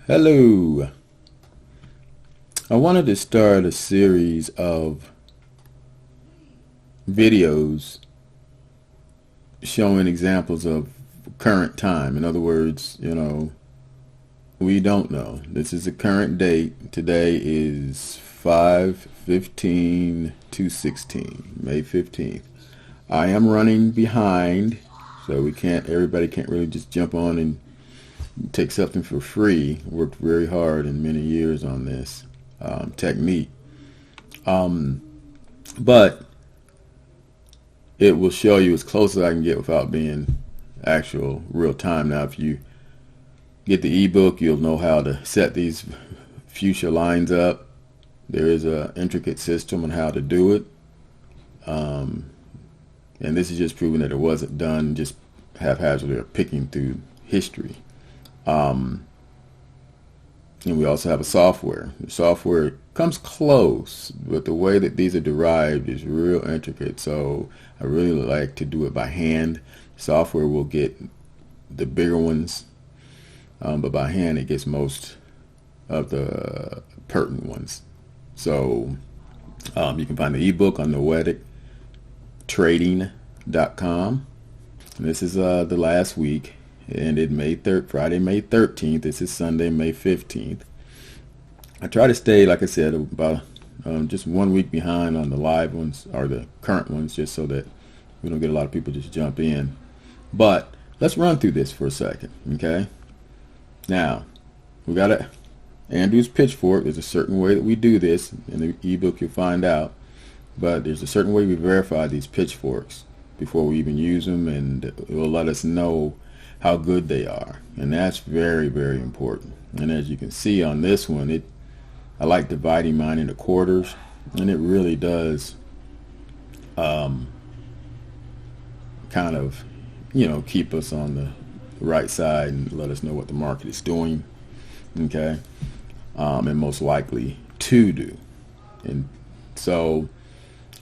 Hello. I wanted to start a series of videos showing examples of current time. In other words, we don't know. This is the current date. Today is 5/15/2016, May 15th. I am running behind, so everybody can't really just jump on and take something for free. Worked very hard in many years on this technique. But it will show you as close as I can get without being actual real time. Now, if you get the ebook, you'll know how to set these fuchsia lines up. There is an intricate system on how to do it. And this is just proving that it wasn't done just haphazardly or picking through history. And we also have a software. The software comes close, but the way that these are derived is real intricate. So I really like to do it by hand. Software will get the bigger ones, but by hand it gets most of the pertinent ones. So you can find the ebook on Noetic trading.com. And this is the last week. It ended Friday, May 13th. This is Sunday, May 15th. I try to stay, like I said, about just 1 week behind on the live ones or the current ones, just so that we don't get a lot of people just jump in. But let's run through this for a second, okay? Now, we got Andrew's pitchfork. There's a certain way that we do this. In the ebook, you'll find out. But there's a certain way we verify these pitchforks before we even use them, and it will let us know how good they are, and that's very, very important. And as you can see on this one, I like dividing mine into quarters, and it really does kind of keep us on the right side and let us know what the market is doing, okay, and most likely to do. And so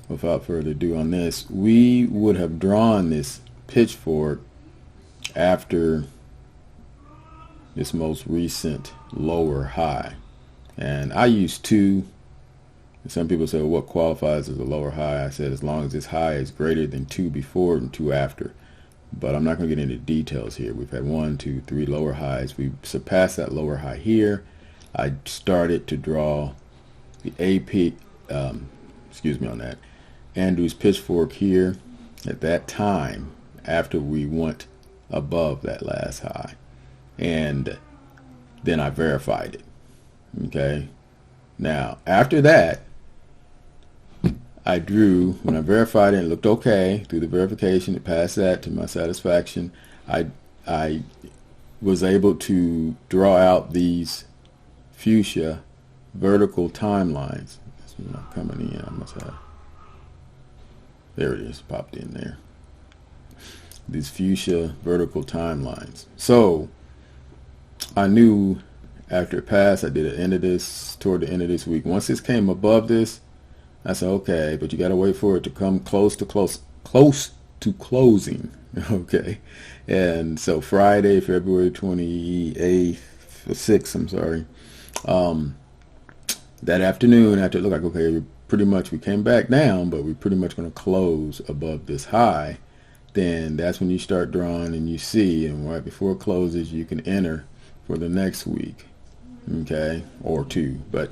without further ado on this, we would have drawn this pitchfork after this most recent lower high, and I use two. Some people say, well, what qualifies as a lower high? I said as long as this high is greater than two before and two after, but I'm not going to get into details here. We've had 1, 2, 3 lower highs. We surpassed that lower high here. I started to draw the AP excuse me on that Andrew's pitchfork here at that time after we went above that last high, and then I verified it. Okay, now after that I drew, when I verified it, it looked okay through the verification, it passed that to my satisfaction. I was able to draw out these fuchsia vertical timelines. It's not coming in. I must have, there it is, popped in there. These fuchsia vertical timelines. So I knew after it passed, I did toward the end of this week. Once this came above this, I said, okay, but you got to wait for it to come close to closing. Okay. And so Friday, February 28th, 6th, I'm sorry. That afternoon, after it looked like, okay, we came back down, but we're pretty much going to close above this high. Then that's when you start drawing and you see, and right before it closes, you can enter for the next week, okay, or two. But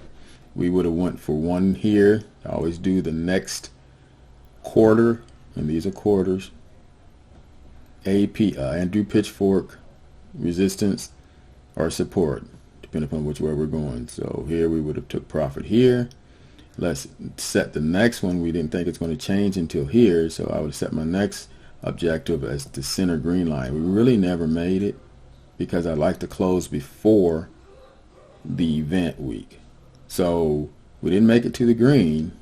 we would have went for one here. I always do the next quarter, and these are quarters. Andrew pitchfork, resistance or support, depending upon which way we're going. So here we would have took profit here. Let's set the next one. We didn't think it's going to change until here, so I would set my next objective as the center green line. We really never made it because I like to close before the event week. So we didn't make it to the green,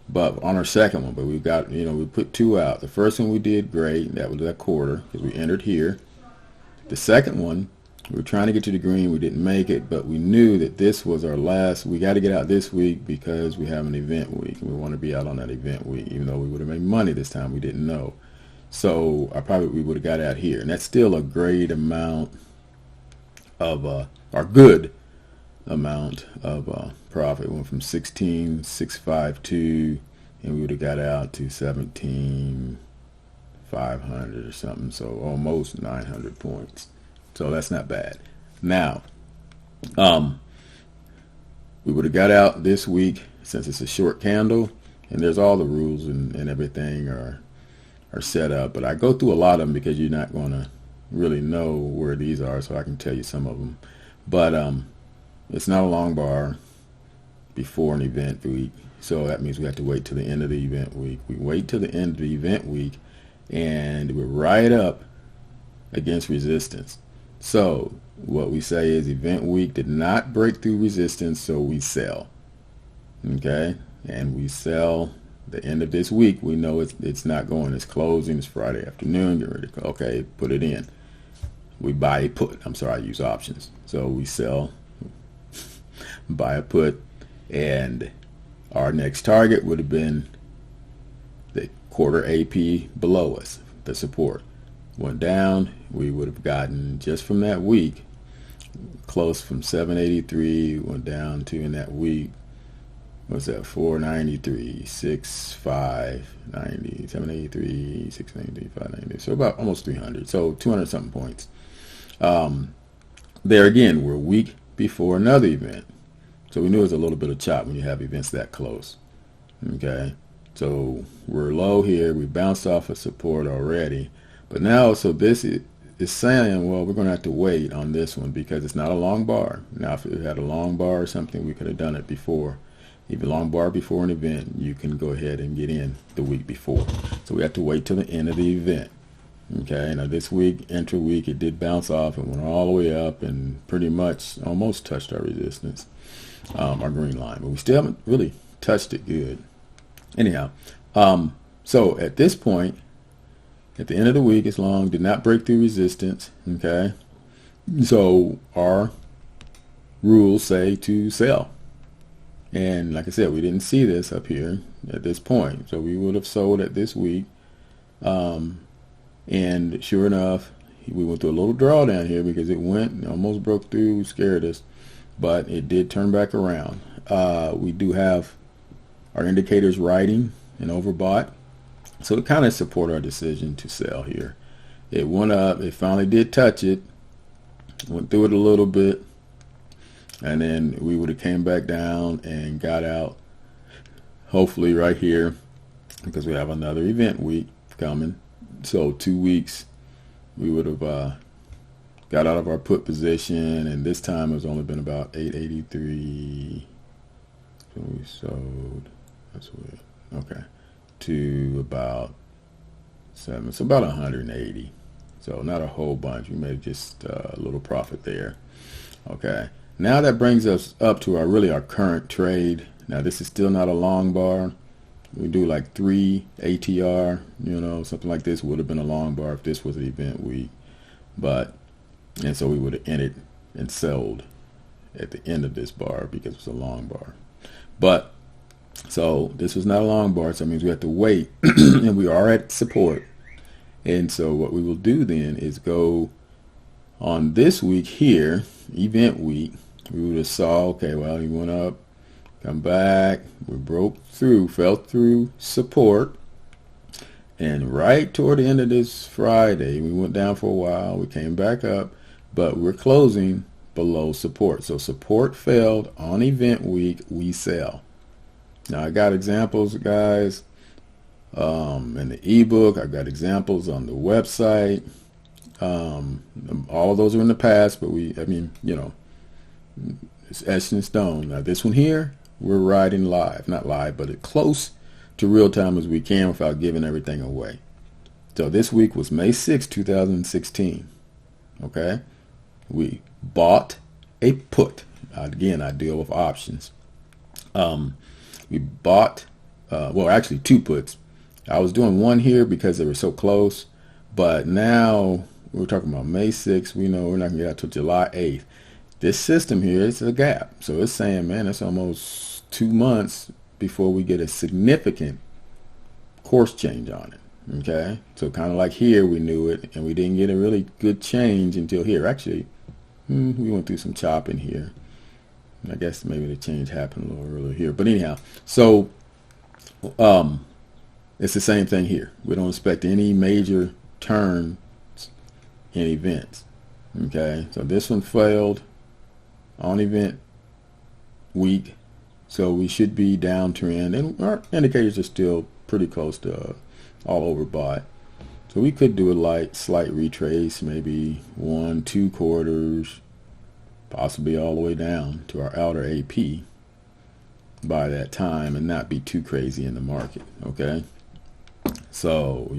but on our second one, but we got, we put two out. The first one we did great. That was that quarter because we entered here. The second one, we were trying to get to the green. We didn't make it, but we knew that this was our last. We got to get out this week because we have an event week, and we want to be out on that event week, even though we would have made money this time. We didn't know. So we would have got out here, and that's still a great amount of or good amount of profit. Went from 16,652, and we would have got out to 17,500 or something, so almost 900 points. So that's not bad. Now, we would have got out this week since it's a short candle, and there's all the rules and everything are set up, but I go through a lot of them because you're not going to really know where these are, so I can tell you some of them. But it's not a long bar before an event week, so that means we have to wait till the end of the event week. We wait till the end of the event week, and we're right up against resistance. So what we say is event week did not break through resistance, so we sell. Okay, and we sell the end of this week. We know it's not going. It's closing. It's Friday afternoon. Get ready to go. Okay, put it in. We buy a put. I'm sorry, I use options. So we sell, buy a put, and our next target would have been the quarter AP below us, the support. Went down, we would have gotten just from that week close from 783, went down to in that week, what's that, 493, 6590, 783, 693, 590, so about almost 300, so 200 something points. There again, we're a week before another event, so we knew it was a little bit of chop when you have events that close. Okay, so we're low here, we bounced off of support already, but now, so this is saying, well, we're going to have to wait on this one because it's not a long bar. Now, if it had a long bar or something, we could have done it before. If a long bar before an event, you can go ahead and get in the week before. So we have to wait till the end of the event. Okay, now this week, intra-week, it did bounce off and went all the way up and pretty much almost touched our resistance, our green line. But we still haven't really touched it good. Anyhow, so at this point, at the end of the week, it's long, did not break through resistance, okay? So our rules say to sell. And like I said, we didn't see this up here at this point. So we would have sold at this week. And sure enough, we went through a little drawdown here because it went, almost broke through, scared us. But it did turn back around. We do have our indicators riding and overbought. So it kind of support our decision to sell here. It went up. It finally did touch it. Went through it a little bit. And then we would have came back down and got out, hopefully right here, because we have another event week coming. So 2 weeks, we would have got out of our put position. And this time it's only been about 883. So we sold. That's weird. Okay. To about 7, so about 180. So not a whole bunch. We made just a little profit there. Okay. Now that brings us up to our current trade. Now this is still not a long bar. We do like 3 ATR, something like this would have been a long bar if this was an event week. And so we would have entered and sold at the end of this bar because it's a long bar. But so this was not a long bar, so that means we have to wait, and we are at support. And so what we will do then is go on this week here, event week. We would have saw, okay, well, he went up, come back, we broke through, fell through support, and right toward the end of this Friday, we went down for a while, we came back up, but we're closing below support. So support failed on event week, we sell. Now I got examples, guys, in the ebook. I've got examples on the website. All of those are in the past, but it's etched in stone. Now this one here, we're riding live, not live, but as close to real time as we can without giving everything away. So this week was May 6, 2016. Okay, we bought a put. Again, I deal with options. We bought, actually 2 puts. I was doing one here because they were so close, but now we're talking about May 6th. We know we're not going to get out till July 8th. This system here is a gap. So it's saying, man, it's almost 2 months before we get a significant course change on it. Okay, so kind of like here, we knew it, and we didn't get a really good change until here. Actually, We went through some chopping here. I guess maybe the change happened a little earlier here. But anyhow, so it's the same thing here. We don't expect any major turns in events. Okay, so this one failed on event week, so we should be downtrend, and our indicators are still pretty close to all overbought. So we could do a slight retrace, maybe 1-2 quarters, possibly all the way down to our outer AP by that time, and not be too crazy in the market. Okay, so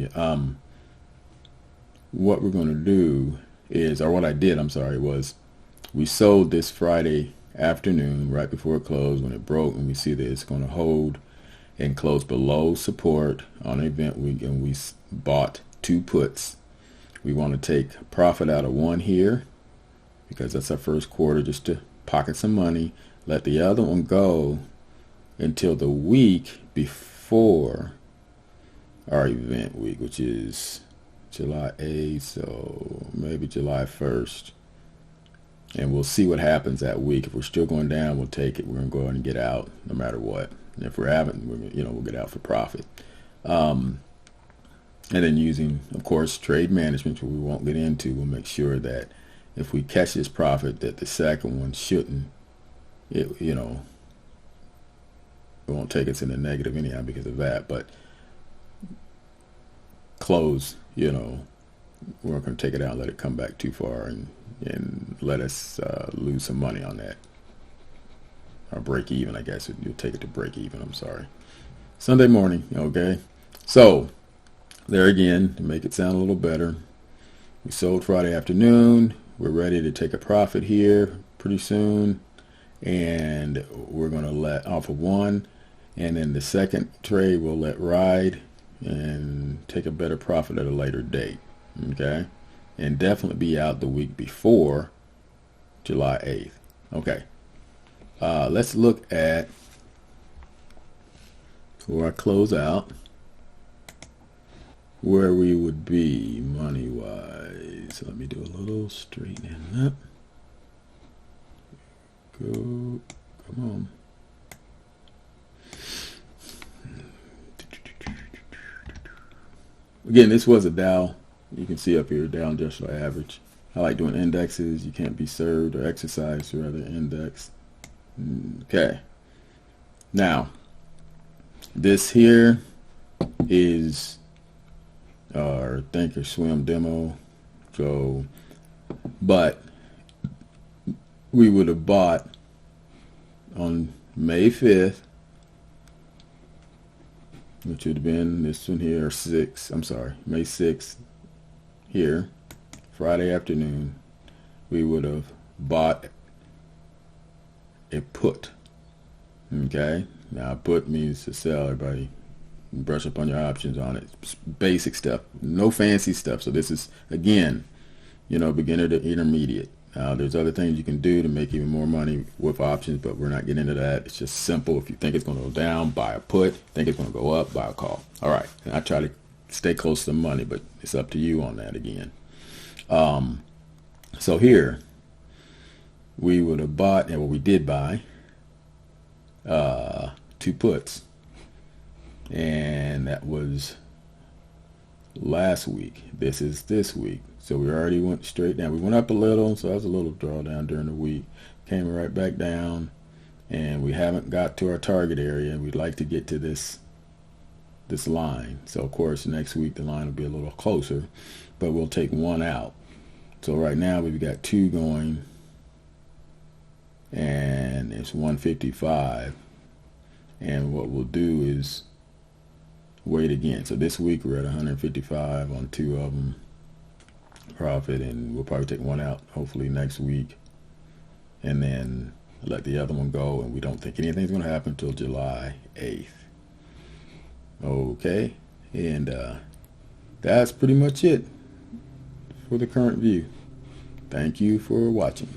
what we're going to do is, or what I did, I'm sorry, was we sold this Friday afternoon right before it closed when it broke, and we see that it's going to hold and close below support on event week, and we bought 2 puts. We want to take profit out of one here because that's our first quarter, just to pocket some money. Let the other one go until the week before our event week, which is July 8th, so maybe July 1st. And we'll see what happens that week. If we're still going down, we'll take it. We're going to go ahead and get out no matter what. And if we're haven't, we'll get out for profit. And then using, of course, trade management, which we won't get into, we'll make sure that if we catch this profit, that the second one shouldn't, it won't take us in the negative anyhow because of that. But close, we're not going to take it out and let it come back too far and let us lose some money on that. Or break even, I guess. You'll take it to break even, I'm sorry. Sunday morning, okay? So, there again, to make it sound a little better, we sold Friday afternoon. We're ready to take a profit here pretty soon. And we're going to let off of one. And then the second trade we'll let ride and take a better profit at a later date, okay? And definitely be out the week before July 8th. Okay, let's look at where I close out, where we would be money-wise. Let me do a little straightening up. Go, come on. Again, this was a Dow. You can see up here, Dow Industrial Average. I like doing indexes. You can't be served or exercised through other index. Okay. Now, this here is our Think or Swim demo. So, but we would have bought on May 5th, which would have been this one here, May 6th here, Friday afternoon. We would have bought a put. Okay, now put means to sell. Everybody brush up on your options on it. It's basic stuff, no fancy stuff. So this is, again, beginner to intermediate. Now there's other things you can do to make even more money with options, but we're not getting into that. It's just simple. If you think it's going to go down, buy a put. Think it's going to go up, buy a call. All right, and I try to stay close to the money, but it's up to you on that again. So here we would have bought, and we did buy 2 puts, and that was last week. This is this week. So we already went straight down. We went up a little, so that was a little drawdown during the week. Came right back down, and we haven't got to our target area. We'd like to get to this line. So of course next week the line will be a little closer, but we'll take one out. So right now we've got 2 going, and it's 155. And what we'll do is wait again. So this week we're at 155 on 2 of them profit, and we'll probably take one out hopefully next week, and then let the other one go, and we don't think anything's going to happen until July 8th. Okay, and that's pretty much it for the current view. Thank you for watching.